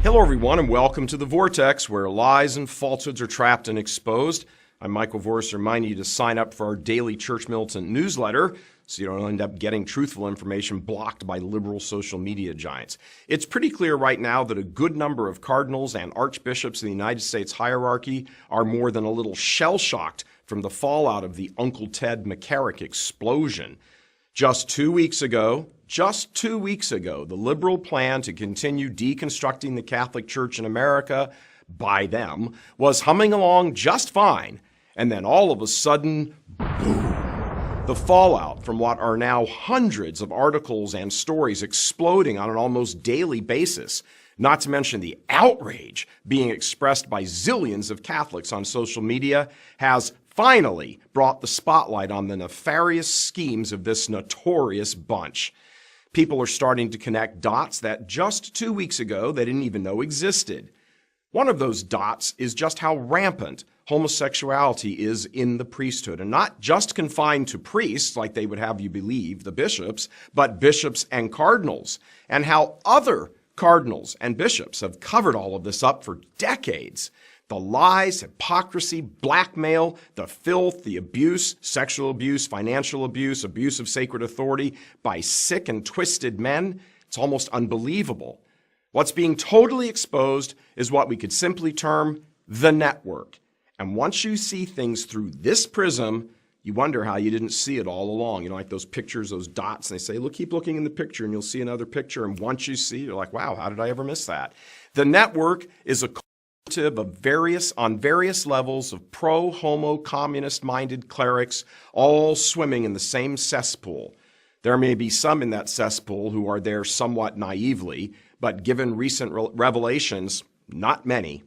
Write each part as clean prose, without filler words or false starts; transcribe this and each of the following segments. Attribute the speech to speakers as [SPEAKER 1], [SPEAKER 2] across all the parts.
[SPEAKER 1] Hello everyone and welcome to the Vortex, where lies and falsehoods are trapped and exposed. I'm Michael Voris, reminding you to sign up for our daily Church Militant newsletter so you don't end up getting truthful information blocked by liberal social media giants. It's pretty clear right now that a good number of cardinals and archbishops in the United States hierarchy are more than a little shell-shocked from the fallout of the Uncle Ted McCarrick explosion. Just 2 weeks ago, the liberal plan to continue deconstructing the Catholic Church in America, by them, was humming along just fine. And then all of a sudden, boom, the fallout from what are now hundreds of articles and stories exploding on an almost daily basis, not to mention the outrage being expressed by zillions of Catholics on social media, has finally brought the spotlight on the nefarious schemes of this notorious bunch. People are starting to connect dots that just 2 weeks ago they didn't even know existed. One of those dots is just how rampant homosexuality is in the priesthood, and not just confined to priests like they would have you believe, the bishops, but bishops and cardinals, and how other cardinals and bishops have covered all of this up for decades. The lies, hypocrisy, blackmail, the filth, the abuse, sexual abuse, financial abuse, abuse of sacred authority by sick and twisted men, it's almost unbelievable. What's being totally exposed is what we could simply term the network. And once you see things through this prism, you wonder how you didn't see it all along. You know, like those pictures, those dots, and they say, look, keep looking in the picture and you'll see another picture. And once you see, you're like, wow, how did I ever miss that? The network is a of various levels of pro-homo-communist-minded clerics, all swimming in the same cesspool. There may be some in that cesspool who are there somewhat naively, but given recent revelations, not many.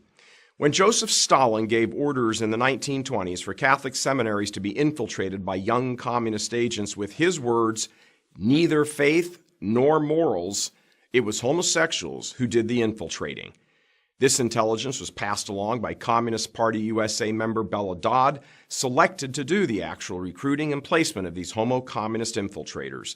[SPEAKER 1] When Joseph Stalin gave orders in the 1920s for Catholic seminaries to be infiltrated by young communist agents with his words, neither faith nor morals, it was homosexuals who did the infiltrating. This intelligence was passed along by Communist Party USA member Bella Dodd, selected to do the actual recruiting and placement of these homo-communist infiltrators.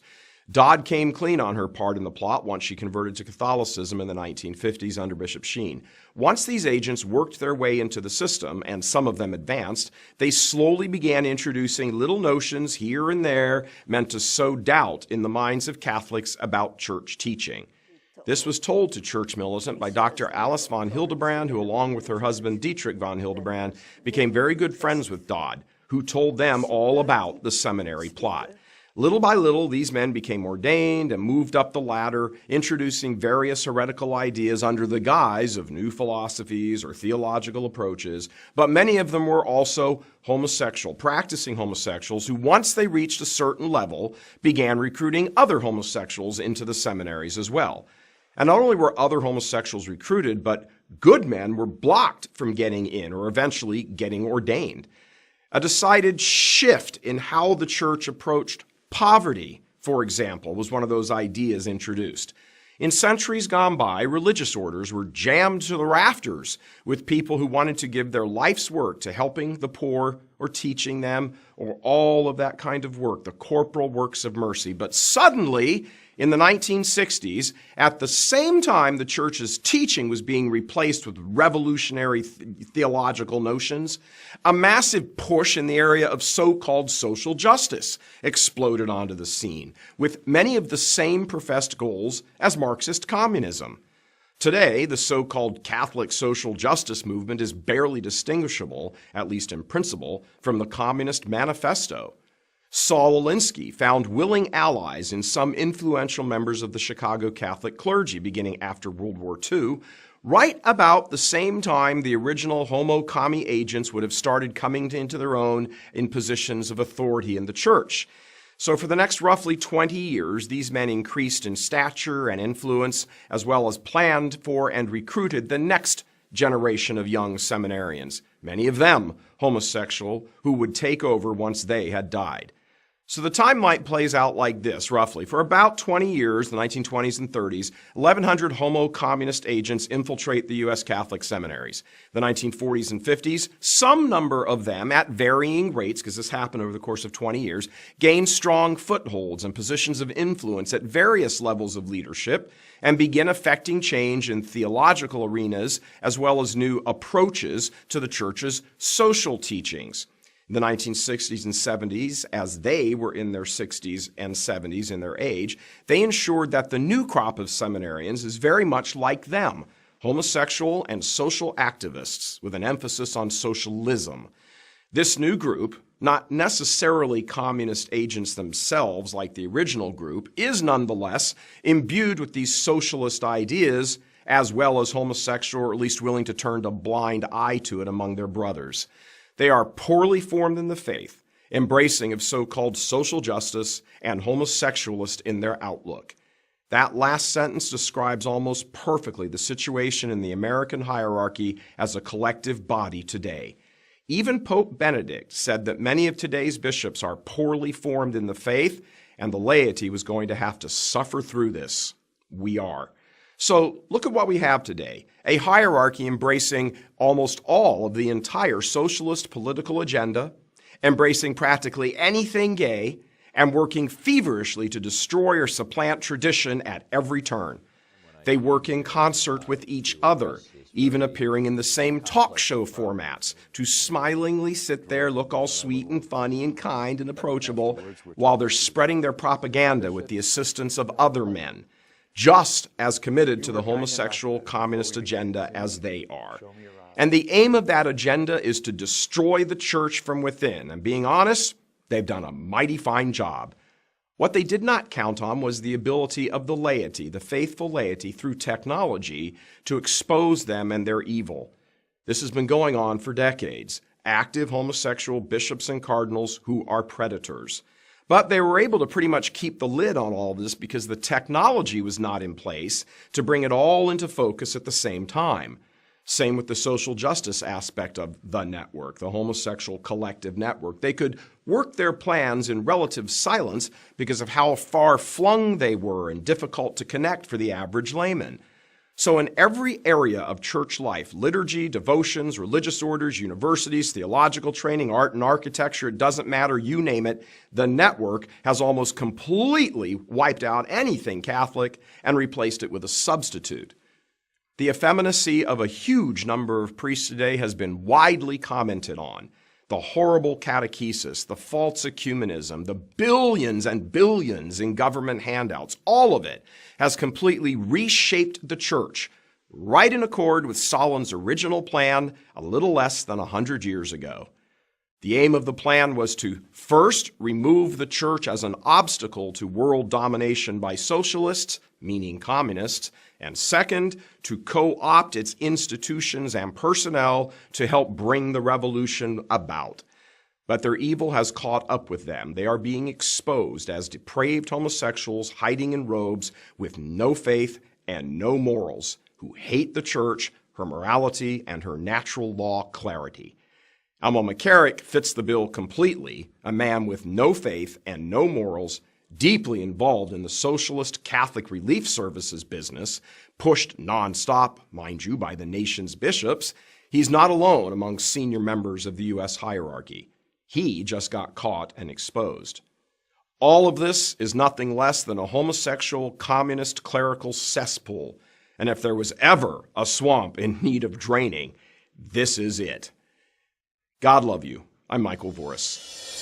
[SPEAKER 1] Dodd came clean on her part in the plot once she converted to Catholicism in the 1950s under Bishop Sheen. Once these agents worked their way into the system, and some of them advanced, they slowly began introducing little notions here and there meant to sow doubt in the minds of Catholics about church teaching. This was told to Church Militant by Dr. Alice von Hildebrand, who along with her husband Dietrich von Hildebrand became very good friends with Dodd, who told them all about the seminary plot. Little by little, these men became ordained and moved up the ladder, introducing various heretical ideas under the guise of new philosophies or theological approaches, but many of them were also practicing homosexuals who, once they reached a certain level, began recruiting other homosexuals into the seminaries as well. And not only were other homosexuals recruited, but good men were blocked from getting in or eventually getting ordained. A decided shift in how the church approached poverty, for example, was one of those ideas introduced. In centuries gone by, religious orders were jammed to the rafters with people who wanted to give their life's work to helping the poor or teaching them or all of that kind of work, the corporal works of mercy. But suddenly, in the 1960s, at the same time the church's teaching was being replaced with revolutionary theological notions, a massive push in the area of so-called social justice exploded onto the scene, with many of the same professed goals as Marxist communism. Today, the so-called Catholic social justice movement is barely distinguishable, at least in principle, from the Communist Manifesto. Saul Alinsky found willing allies in some influential members of the Chicago Catholic clergy beginning after World War II, right about the same time the original homo-commie agents would have started coming into their own in positions of authority in the church. So for the next roughly 20 years, these men increased in stature and influence, as well as planned for and recruited the next generation of young seminarians, many of them homosexual, who would take over once they had died. So the timeline plays out like this, roughly. For about 20 years, the 1920s and 30s, 1,100 homo-communist agents infiltrate the U.S. Catholic seminaries. The 1940s and 50s, some number of them, at varying rates, because this happened over the course of 20 years, gain strong footholds and positions of influence at various levels of leadership and begin affecting change in theological arenas as well as new approaches to the church's social teachings. In the 1960s and 70s, as they were in their 60s and 70s in their age, they ensured that the new crop of seminarians is very much like them, homosexual and social activists with an emphasis on socialism. This new group, not necessarily communist agents themselves like the original group, is nonetheless imbued with these socialist ideas as well as homosexual, or at least willing to turn a blind eye to it among their brothers. They are poorly formed in the faith, embracing of so-called social justice and homosexualist in their outlook. That last sentence describes almost perfectly the situation in the American hierarchy as a collective body today. Even Pope Benedict said that many of today's bishops are poorly formed in the faith, and the laity was going to have to suffer through this. We are. So look at what we have today, a hierarchy embracing almost all of the entire socialist political agenda, embracing practically anything gay, and working feverishly to destroy or supplant tradition at every turn. They work in concert with each other, even appearing in the same talk show formats, to smilingly sit there, look all sweet and funny and kind and approachable, while they're spreading their propaganda with the assistance of other men, just as committed to the homosexual communist agenda as they are. And the aim of that agenda is to destroy the church from within. And being honest, they've done a mighty fine job. What they did not count on was the ability of the laity, the faithful laity, through technology, to expose them and their evil. This has been going on for decades. Active homosexual bishops and cardinals who are predators. But they were able to pretty much keep the lid on all this because the technology was not in place to bring it all into focus at the same time. Same with the social justice aspect of the network, the homosexual collective network. They could work their plans in relative silence because of how far-flung they were and difficult to connect for the average layman. So in every area of church life, liturgy, devotions, religious orders, universities, theological training, art and architecture, it doesn't matter, you name it, the network has almost completely wiped out anything Catholic and replaced it with a substitute. The effeminacy of a huge number of priests today has been widely commented on. The horrible catechesis, the false ecumenism, the billions and billions in government handouts, all of it has completely reshaped the church, right in accord with Solon's original plan a little less than 100 years ago. The aim of the plan was to first remove the church as an obstacle to world domination by socialists, meaning communists, and second, to co-opt its institutions and personnel to help bring the revolution about. But their evil has caught up with them. They are being exposed as depraved homosexuals hiding in robes with no faith and no morals, who hate the church, her morality, and her natural law clarity. Alma McCarrick fits the bill completely, a man with no faith and no morals, deeply involved in the socialist Catholic Relief Services business, pushed nonstop, mind you, by the nation's bishops. He's not alone among senior members of the U.S. hierarchy. He just got caught and exposed. All of this is nothing less than a homosexual communist clerical cesspool. And if there was ever a swamp in need of draining, this is it. God love you. I'm Michael VORIS.